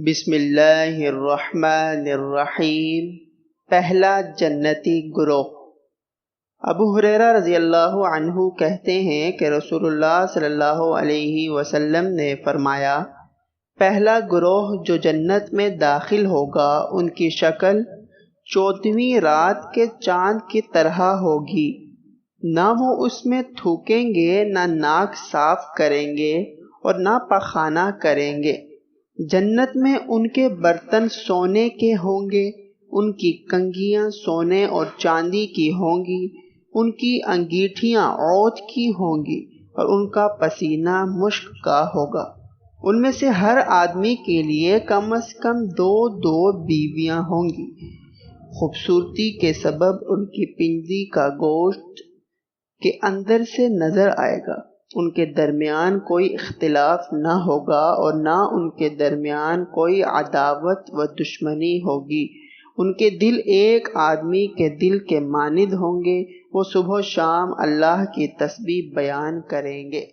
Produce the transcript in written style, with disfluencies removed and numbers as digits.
بسم اللہ الرحمن الرحیم۔ پہلا جنتی گروہ۔ ابو ہریرہ رضی اللہ عنہ کہتے ہیں کہ رسول اللہ صلی اللہ علیہ وسلم نے فرمایا، پہلا گروہ جو جنت میں داخل ہوگا ان کی شکل 14ویں رات کے چاند کی طرح ہوگی، نہ وہ اس میں تھوکیں گے، نہ ناک صاف کریں گے اور نہ پخانہ کریں گے۔ جنت میں ان کے برتن سونے کے ہوں گے، ان کی کنگھیاں سونے اور چاندی کی ہوں گی، ان کی انگیٹھیاں عود کی ہوں گی اور ان کا پسینہ مشک کا ہوگا۔ ان میں سے ہر آدمی کے لیے کم از کم 2 بیویاں ہوں گی۔ خوبصورتی کے سبب ان کی پنجی کا گوشت کے اندر سے نظر آئے گا۔ ان کے درمیان کوئی اختلاف نہ ہوگا اور نہ ان کے درمیان کوئی عداوت و دشمنی ہوگی۔ ان کے دل ایک آدمی کے دل کے مانند ہوں گے، وہ صبح و شام اللہ کی تسبیح بیان کریں گے۔